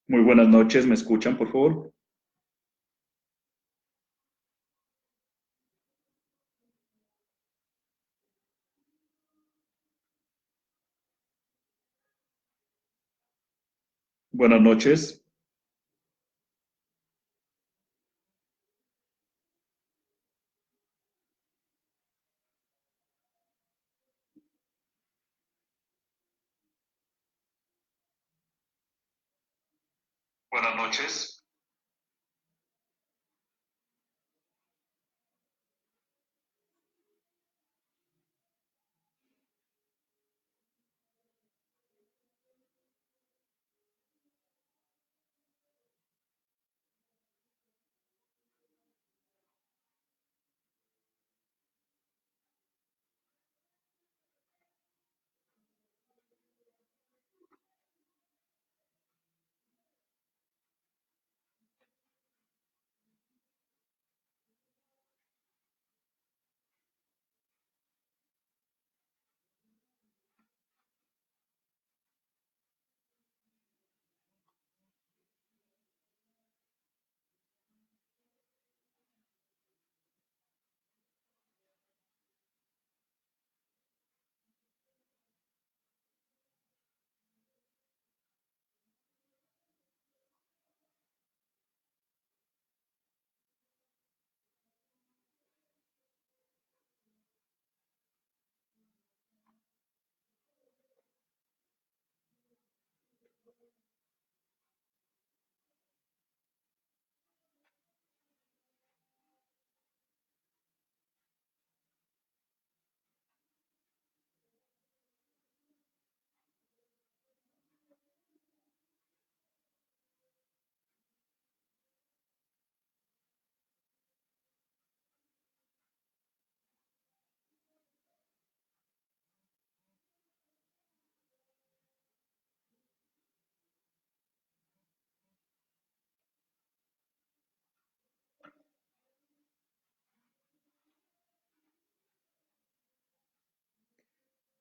Muy buenas noches, ¿me escuchan, por favor? Buenas noches. Buenas noches.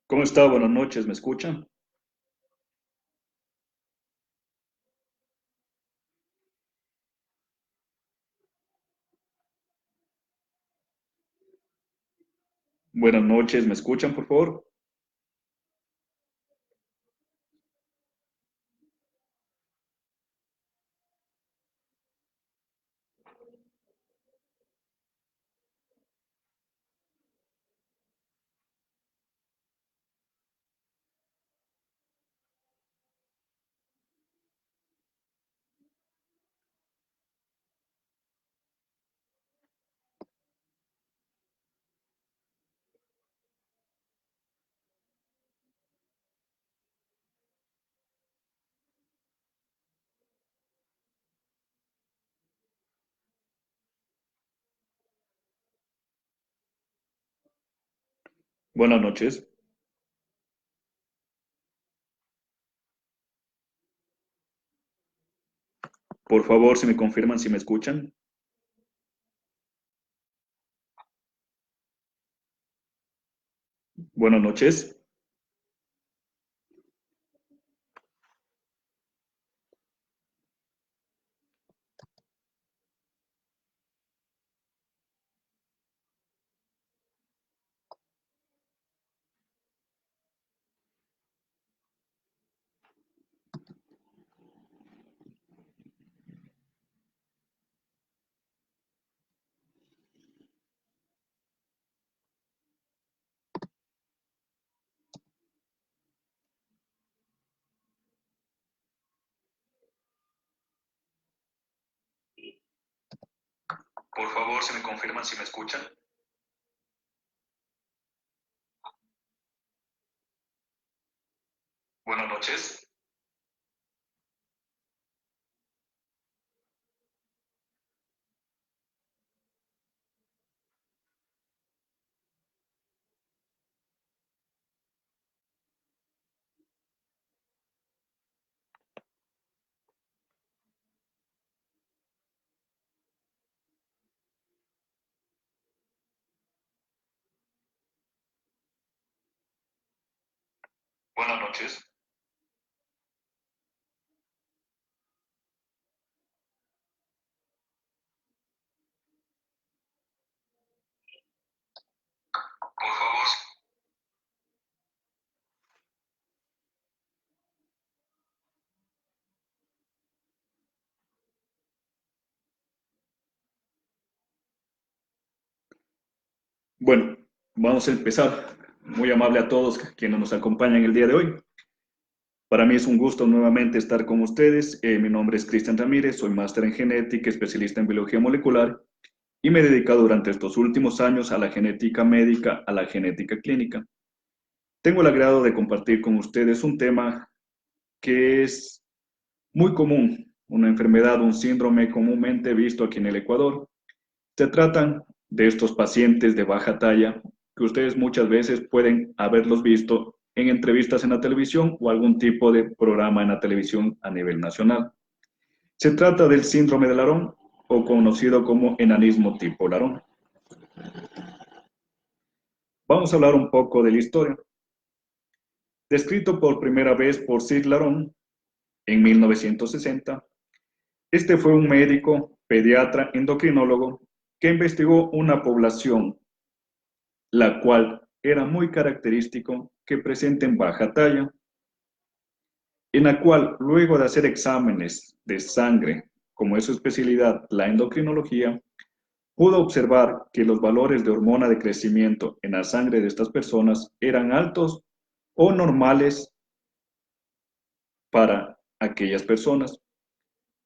¿Cómo está? Buenas noches, ¿me escuchan? Buenas noches, ¿me escuchan, por favor? Buenas noches. Por favor, si me confirman si me escuchan. Buenas noches. Por favor, si me confirman si me escuchan. Buenas noches. Buenas noches. Bueno, vamos a empezar. Muy amable a todos quienes nos acompañan el día de hoy. Para mí es un gusto nuevamente estar con ustedes. Mi nombre es Cristian Ramírez, soy máster en genética, especialista en biología molecular y me he dedicado durante estos últimos años a la genética médica, a la genética clínica. Tengo el agrado de compartir con ustedes un tema que es muy común, una enfermedad, un síndrome comúnmente visto aquí en el Ecuador. Se tratan de estos pacientes de baja talla que ustedes muchas veces pueden haberlos visto en entrevistas en la televisión o algún tipo de programa en la televisión a nivel nacional. Se trata del síndrome de Laron o conocido como enanismo tipo Laron. Vamos a hablar un poco de la historia. Descrito por primera vez por Sir Laron en 1960, este fue un médico, pediatra, endocrinólogo que investigó una población la cual era muy característico que presenten baja talla, en la cual luego de hacer exámenes de sangre, como es su especialidad, la endocrinología, pudo observar que los valores de hormona de crecimiento en la sangre de estas personas eran altos o normales para aquellas personas.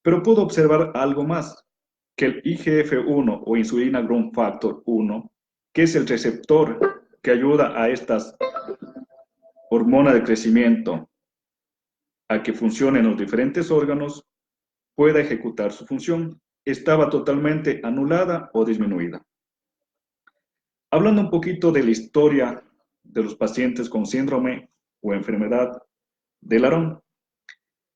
Pero pudo observar algo más, que el IGF-1 o insulina growth factor 1, que es el receptor que ayuda a estas hormonas de crecimiento a que funcionen los diferentes órganos, pueda ejecutar su función, estaba totalmente anulada o disminuida. Hablando un poquito de la historia de los pacientes con síndrome o enfermedad de Laron,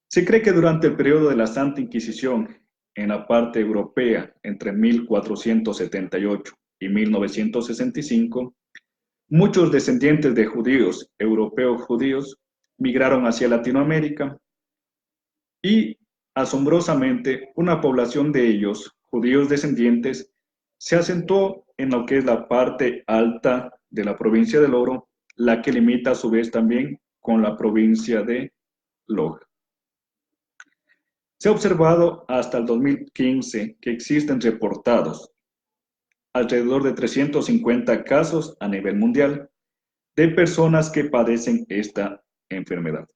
se cree que durante el periodo de la Santa Inquisición en la parte europea entre 1478 y 1965, muchos descendientes de judíos, europeos judíos, migraron hacia Latinoamérica y, asombrosamente, una población de ellos, judíos descendientes, se asentó en lo que es la parte alta de la provincia del Oro, la que limita a su vez también con la provincia de Loja. Se ha observado hasta el 2015 que existen reportados alrededor de 350 casos a nivel mundial de personas que padecen esta enfermedad.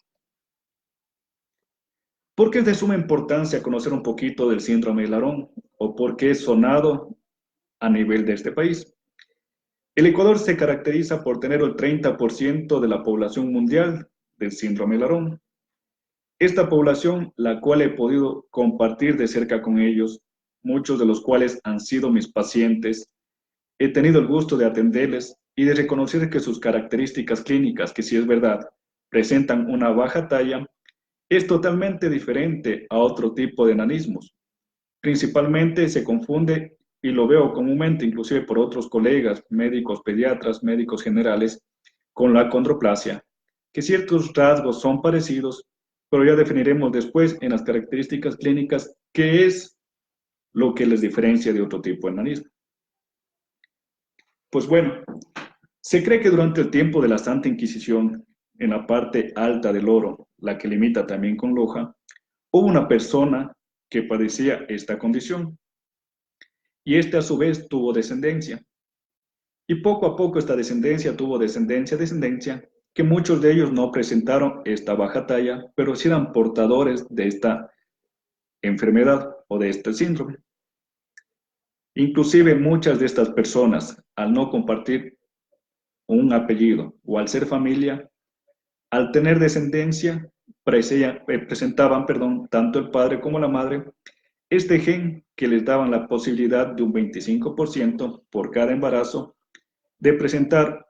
¿Por qué es de suma importancia conocer un poquito del síndrome de Laron o por qué es sonado a nivel de este país? El Ecuador se caracteriza por tener el 30% de la población mundial del síndrome de Laron. Esta población, la cual he podido compartir de cerca con ellos, muchos de los cuales han sido mis pacientes, he tenido el gusto de atenderles y de reconocer que sus características clínicas, que sí es verdad, presentan una baja talla, es totalmente diferente a otro tipo de enanismos. Principalmente se confunde, y lo veo comúnmente inclusive por otros colegas, médicos pediatras, médicos generales, con la acondroplasia, que ciertos rasgos son parecidos, pero ya definiremos después en las características clínicas qué es lo que les diferencia de otro tipo de enanismo. Pues bueno, se cree que durante el tiempo de la Santa Inquisición, en la parte alta del Oro, la que limita también con Loja, hubo una persona que padecía esta condición y este a su vez tuvo descendencia. Y poco a poco esta descendencia tuvo descendencia, que muchos de ellos no presentaron esta baja talla, pero sí eran portadores de esta enfermedad o de este síndrome. Inclusive muchas de estas personas, al no compartir un apellido o al ser familia, al tener descendencia, presentaban, tanto el padre como la madre, este gen que les daban la posibilidad de un 25% por cada embarazo de presentar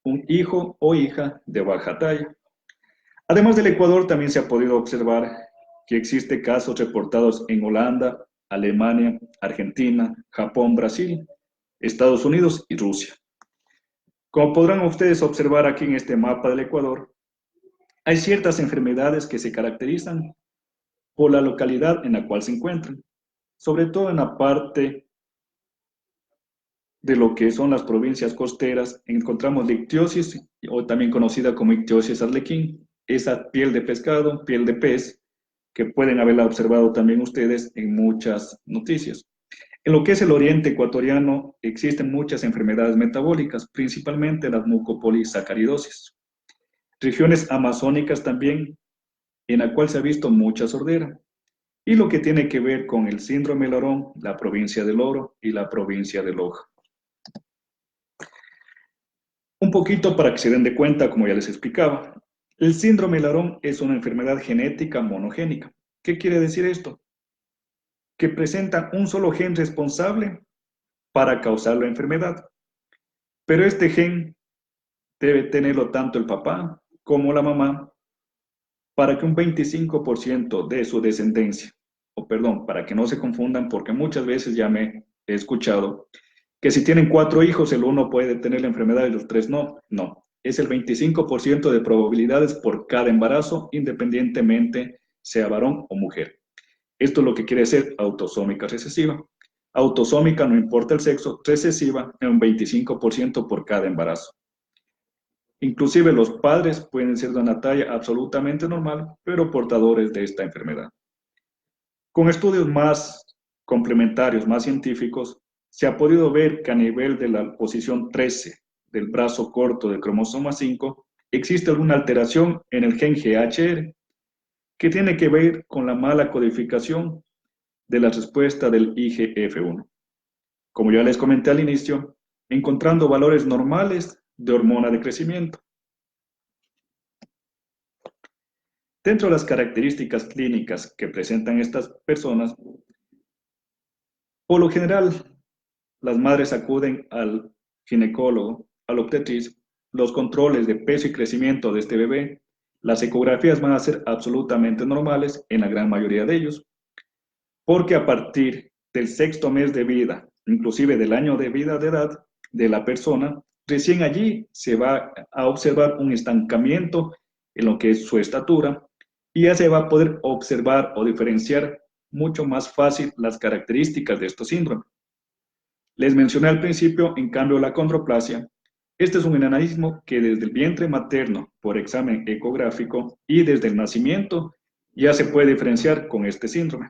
un hijo o hija de baja talla. Además del Ecuador, también se ha podido observar que existen casos reportados en Holanda, Alemania, Argentina, Japón, Brasil, Estados Unidos y Rusia. Como podrán ustedes observar aquí en este mapa del Ecuador, hay ciertas enfermedades que se caracterizan por la localidad en la cual se encuentran, sobre todo en la parte de lo que son las provincias costeras. Encontramos la ictiosis, o también conocida como ictiosis arlequín, esa piel de pescado, piel de pez, que pueden haberla observado también ustedes en muchas noticias. En lo que es el oriente ecuatoriano existen muchas enfermedades metabólicas, principalmente las mucopolisacaridosis. Regiones amazónicas también, en la cual se ha visto mucha sordera. Y lo que tiene que ver con el síndrome de Laron, la provincia del Oro y la provincia de Loja. Un poquito para que se den de cuenta, como ya les explicaba, el síndrome de Laron es una enfermedad genética monogénica. ¿Qué quiere decir esto? Que presenta un solo gen responsable para causar la enfermedad. Pero este gen debe tenerlo tanto el papá como la mamá para que un 25% de su descendencia, o perdón, para que no se confundan, porque muchas veces ya me he escuchado que si tienen 4 hijos, el uno puede tener la enfermedad y los 3 no. No, es el 25% de probabilidades por cada embarazo, independientemente sea varón o mujer. Esto es lo que quiere decir autosómica recesiva. Autosómica, no importa el sexo, recesiva en un 25% por cada embarazo. Inclusive los padres pueden ser de una talla absolutamente normal, pero portadores de esta enfermedad. Con estudios más complementarios, más científicos, se ha podido ver que a nivel de la posición 13 del brazo corto del cromosoma 5, existe alguna alteración en el gen GHR, que tiene que ver con la mala codificación de la respuesta del IGF-1. Como ya les comenté al inicio, encontrando valores normales de hormona de crecimiento. Dentro de las características clínicas que presentan estas personas, por lo general, las madres acuden al ginecólogo, al obstetriz, los controles de peso y crecimiento de este bebé, las ecografías van a ser absolutamente normales en la gran mayoría de ellos, porque a partir del 6º mes de vida, inclusive del año de vida de edad de la persona, recién allí se va a observar un estancamiento en lo que es su estatura y ya se va a poder observar o diferenciar mucho más fácil las características de estos síndromes. Les mencioné al principio, en cambio, la condroplasia. Este es un enanismo que desde el vientre materno, por examen ecográfico y desde el nacimiento, ya se puede diferenciar con este síndrome.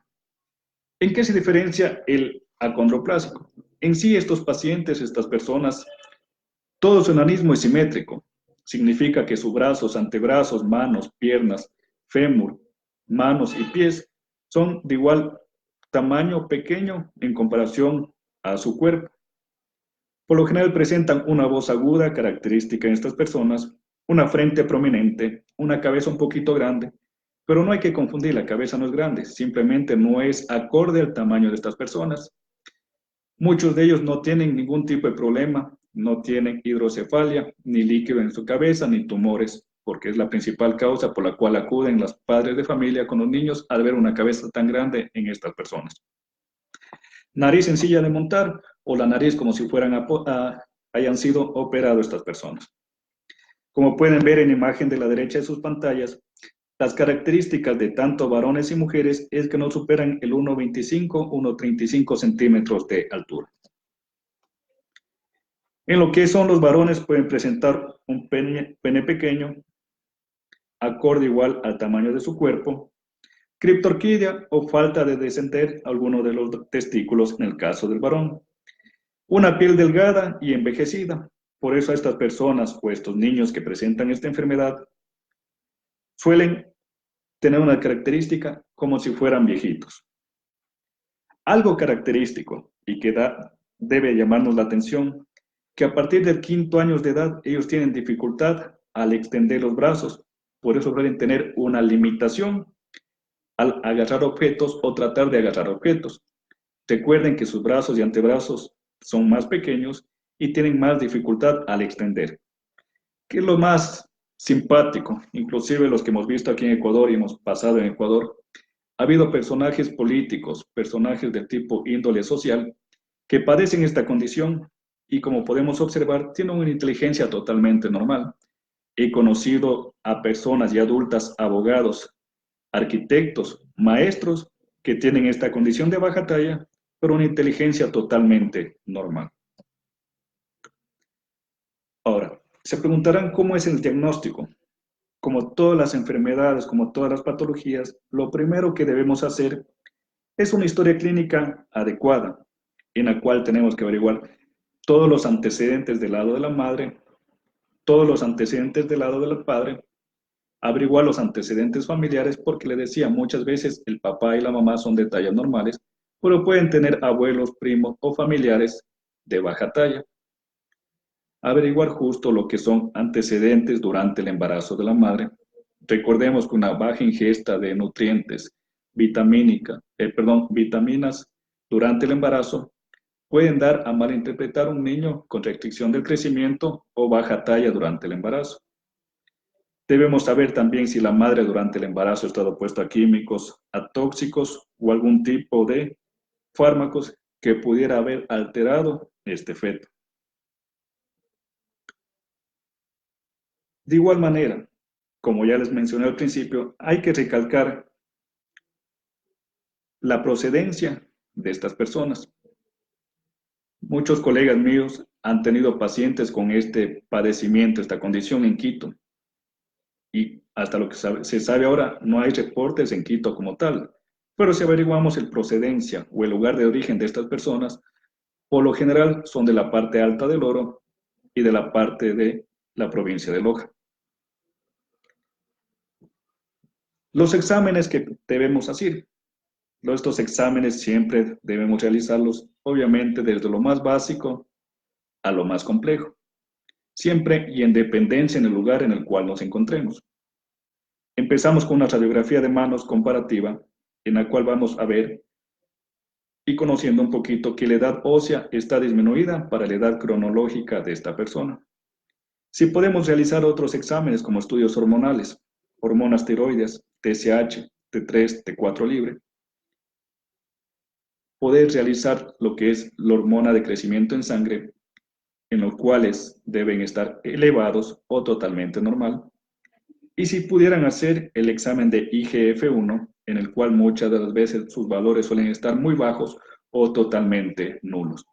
¿En qué se diferencia el acondroplásico? En sí, estos pacientes, estas personas, todo su enanismo es simétrico. Significa que sus brazos, antebrazos, manos, piernas, fémur, manos y pies son de igual tamaño pequeño en comparación a su cuerpo. Por lo general presentan una voz aguda, característica en estas personas, una frente prominente, una cabeza un poquito grande, pero no hay que confundir, la cabeza no es grande, simplemente no es acorde al tamaño de estas personas. Muchos de ellos no tienen ningún tipo de problema, no tienen hidrocefalia, ni líquido en su cabeza, ni tumores, porque es la principal causa por la cual acuden los padres de familia con los niños al ver una cabeza tan grande en estas personas. Nariz sencilla de montar o la nariz como si hayan sido operados estas personas. Como pueden ver en la imagen de la derecha de sus pantallas, las características de tanto varones y mujeres es que no superan el 1,25, 1,35 centímetros de altura. En lo que son los varones pueden presentar un pene pequeño, acorde igual al tamaño de su cuerpo, criptorquidia o falta de descender alguno de los testículos en el caso del varón. Una piel delgada y envejecida. Por eso a estas personas o estos niños que presentan esta enfermedad suelen tener una característica como si fueran viejitos. Algo característico y que debe llamarnos la atención, que a partir del 5º año de edad ellos tienen dificultad al extender los brazos. Por eso pueden tener una limitación al agarrar objetos o tratar de agarrar objetos. Recuerden que sus brazos y antebrazos son más pequeños y tienen más dificultad al extender. ¿Qué es lo más simpático? Inclusive los que hemos visto aquí en Ecuador y hemos pasado en Ecuador, ha habido personajes políticos, personajes de tipo índole social, que padecen esta condición y como podemos observar, tienen una inteligencia totalmente normal. He conocido a personas ya adultas, abogados, arquitectos, maestros, que tienen esta condición de baja talla, pero una inteligencia totalmente normal. Ahora, se preguntarán cómo es el diagnóstico. Como todas las enfermedades, como todas las patologías, lo primero que debemos hacer es una historia clínica adecuada. en la cual tenemos que averiguar todos los antecedentes del lado de la madre, todos los antecedentes del lado del padre, averiguar los antecedentes familiares, porque le decía, muchas veces el papá y la mamá son de tallas normales, pero pueden tener abuelos, primos o familiares de baja talla. Averiguar justo lo que son antecedentes durante el embarazo de la madre. Recordemos que una baja ingesta de nutrientes, vitaminas durante el embarazo pueden dar a malinterpretar un niño con restricción del crecimiento o baja talla durante el embarazo. Debemos saber también si la madre durante el embarazo ha estado puesta a químicos, a tóxicos o algún tipo de fármacos que pudiera haber alterado este feto. De igual manera, como ya les mencioné al principio, hay que recalcar la procedencia de estas personas. Muchos colegas míos han tenido pacientes con este padecimiento, esta condición en Quito, y hasta lo que se sabe ahora, no hay reportes en Quito como tal. Pero si averiguamos el procedencia o el lugar de origen de estas personas, por lo general son de la parte alta del Oro y de la parte de la provincia de Loja. Los exámenes que debemos hacer. Estos exámenes siempre debemos realizarlos, obviamente, desde lo más básico a lo más complejo, siempre y en dependencia en el lugar en el cual nos encontremos. Empezamos con una radiografía de manos comparativa, en la cual vamos a ver y conociendo un poquito que la edad ósea está disminuida para la edad cronológica de esta persona. Si podemos realizar otros exámenes como estudios hormonales, hormonas tiroides, TSH, T3, T4 libre, poder realizar lo que es la hormona de crecimiento en sangre, en los cuales deben estar elevados o totalmente normal. Y si pudieran hacer el examen de IGF-1, en el cual muchas de las veces sus valores suelen estar muy bajos o totalmente nulos.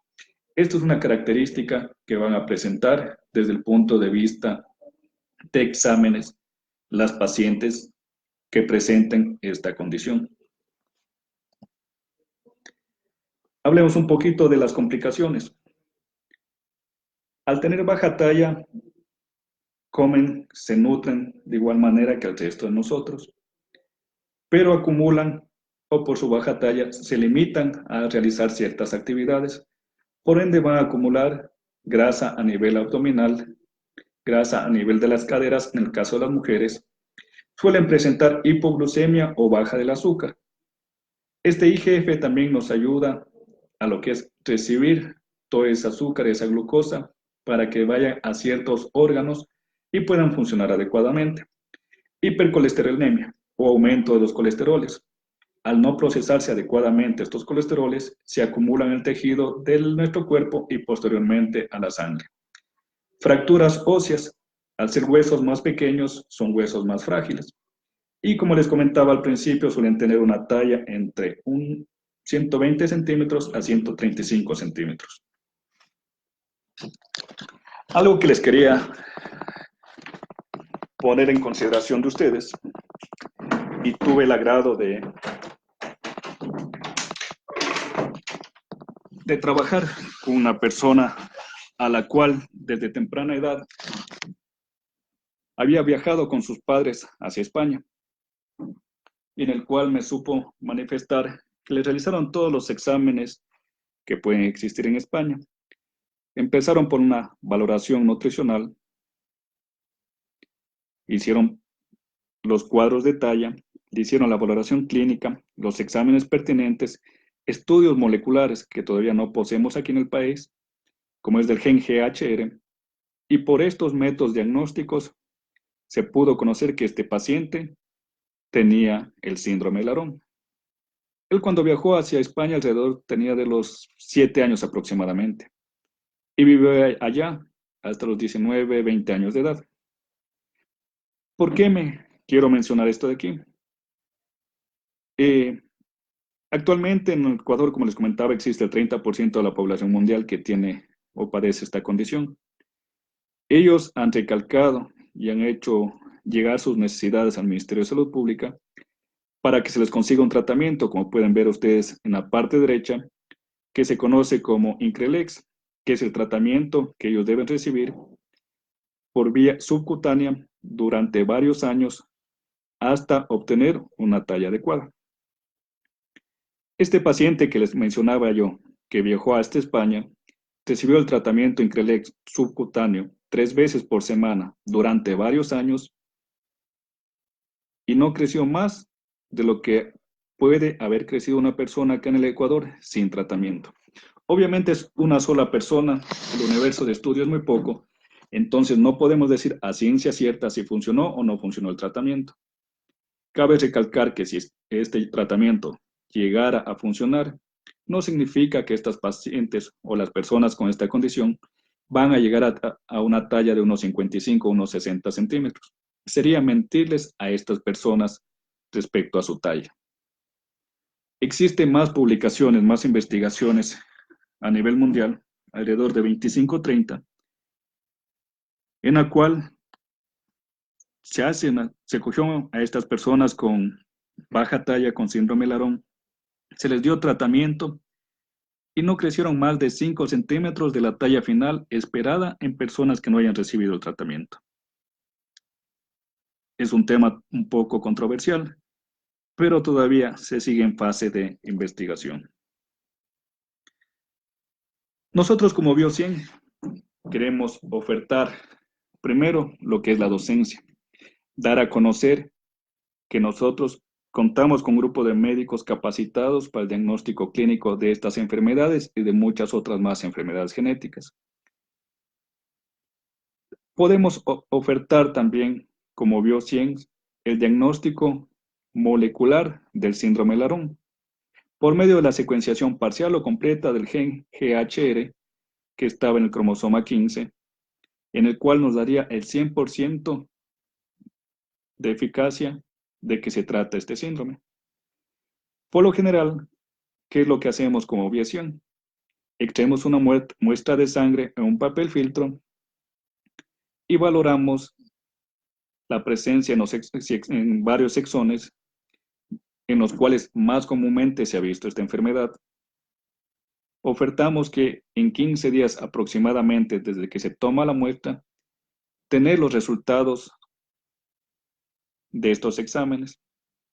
Esto es una característica que van a presentar desde el punto de vista de exámenes las pacientes que presenten esta condición. Hablemos un poquito de las complicaciones. Al tener baja talla, comen, se nutren de igual manera que el resto de nosotros, pero acumulan o por su baja talla se limitan a realizar ciertas actividades, por ende van a acumular grasa a nivel abdominal, grasa a nivel de las caderas en el caso de las mujeres, suelen presentar hipoglucemia o baja del azúcar. Este IGF también nos ayuda a lo que es recibir todo ese azúcar, esa glucosa, para que vaya a ciertos órganos y puedan funcionar adecuadamente. Hipercolesterolemia o aumento de los colesteroles. Al no procesarse adecuadamente estos colesteroles, se acumulan en el tejido de nuestro cuerpo y posteriormente a la sangre. Fracturas óseas. Al ser huesos más pequeños, son huesos más frágiles. Y como les comentaba al principio, suelen tener una talla entre 120 centímetros a 135 centímetros. Algo que les quería poner en consideración de ustedes, y tuve el agrado de trabajar con una persona a la cual desde temprana edad había viajado con sus padres hacia España, y en el cual me supo manifestar que le realizaron todos los exámenes que pueden existir en España. Empezaron por una valoración nutricional, hicieron los cuadros de talla, le hicieron la valoración clínica, los exámenes pertinentes, estudios moleculares que todavía no poseemos aquí en el país, como es del gen GHR, y por estos métodos diagnósticos se pudo conocer que este paciente tenía el síndrome de Laron. Él cuando viajó hacia España alrededor tenía de los 7 años aproximadamente, y vivió allá hasta los 19, 20 años de edad. ¿Por qué me quiero mencionar esto de aquí? Actualmente en Ecuador, como les comentaba, existe el 30% de la población mundial que tiene o padece esta condición. Ellos han recalcado y han hecho llegar sus necesidades al Ministerio de Salud Pública para que se les consiga un tratamiento. Como pueden ver ustedes en la parte derecha, que se conoce como Increlex, que es el tratamiento que ellos deben recibir por vía subcutánea durante varios años hasta obtener una talla adecuada. Este paciente que les mencionaba yo, que viajó hasta España, recibió el tratamiento Increlex subcutáneo 3 veces por semana durante varios años y no creció más de lo que puede haber crecido una persona acá en el Ecuador sin tratamiento. Obviamente es una sola persona, el universo de estudio es muy poco, entonces no podemos decir a ciencia cierta si funcionó o no funcionó el tratamiento. Cabe recalcar que si este tratamiento llegara a funcionar, no significa que estas pacientes o las personas con esta condición van a llegar a una talla de unos 55 o unos 60 centímetros. Sería mentirles a estas personas respecto a su talla. Existen más publicaciones, más investigaciones a nivel mundial, alrededor de 25 o 30, en la cual se cogió a estas personas con baja talla, con síndrome de Larón, se les dio tratamiento y no crecieron más de 5 centímetros de la talla final esperada en personas que no hayan recibido el tratamiento. Es un tema un poco controversial, pero todavía se sigue en fase de investigación. Nosotros como BioCien queremos ofertar primero lo que es la docencia, dar a conocer que nosotros contamos con un grupo de médicos capacitados para el diagnóstico clínico de estas enfermedades y de muchas otras más enfermedades genéticas. Podemos ofertar también, como BioCien, el diagnóstico molecular del síndrome de Larón por medio de la secuenciación parcial o completa del gen GHR que estaba en el cromosoma 15, en el cual nos daría el 100% de eficacia de que se trata este síndrome. Por lo general, ¿qué es lo que hacemos como obviación? Extraemos una muestra de sangre en un papel filtro y valoramos la presencia en varios exones en los cuales más comúnmente se ha visto esta enfermedad. Ofertamos que en 15 días aproximadamente desde que se toma la muestra, tener los resultados de estos exámenes,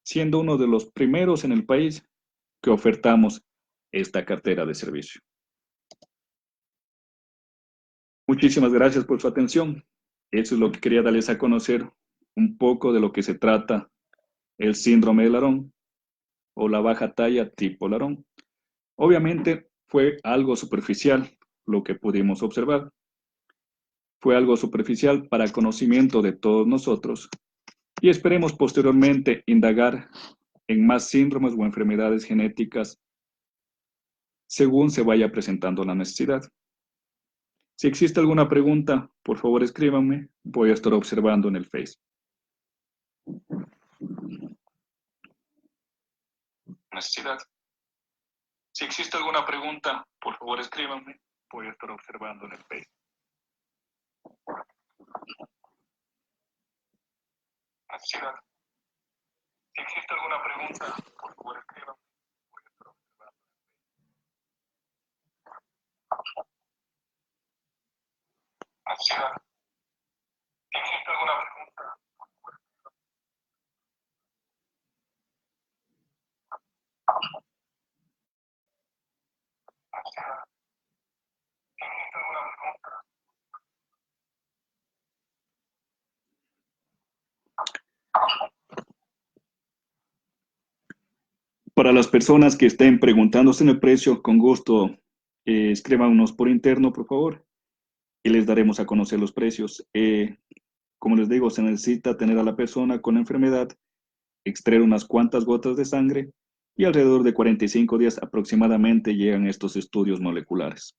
siendo uno de los primeros en el país que ofertamos esta cartera de servicio. Muchísimas gracias por su atención. Eso es lo que quería darles a conocer un poco de lo que se trata el síndrome de Larón o la baja talla tipo Larón. Obviamente fue algo superficial lo que pudimos observar. Fue algo superficial para el conocimiento de todos nosotros y esperemos posteriormente indagar en más síndromes o enfermedades genéticas según se vaya presentando la necesidad. Si existe alguna pregunta, por favor escríbanme, voy a estar observando en el Face. Necesidad. Si existe alguna pregunta, por favor escríbanme, voy a estar observando en el Face. Necesidad. Si existe alguna pregunta, por favor escríbanme, voy a estar observando en el Face. Necesidad. Si existe alguna pregunta, por favor escríbanme. Necesidad. Si existe alguna pregunta. Para las personas que estén preguntándose en el precio, con gusto, escríbanos por interno, por favor, y les daremos a conocer los precios. Como les digo, se necesita tener a la persona con la enfermedad, extraer unas cuantas gotas de sangre y alrededor de 45 días aproximadamente llegan estos estudios moleculares.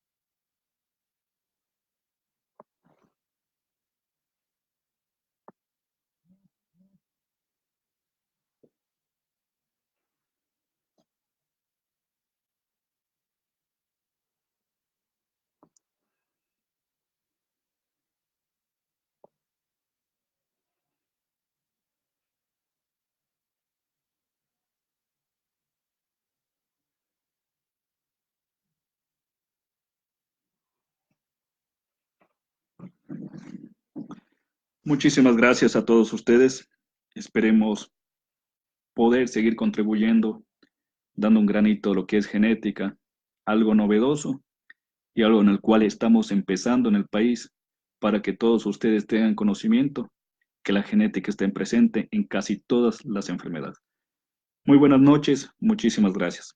Muchísimas gracias a todos ustedes. Esperemos poder seguir contribuyendo, dando un granito a lo que es genética, algo novedoso y algo en el cual estamos empezando en el país para que todos ustedes tengan conocimiento que la genética está presente en casi todas las enfermedades. Muy buenas noches, muchísimas gracias.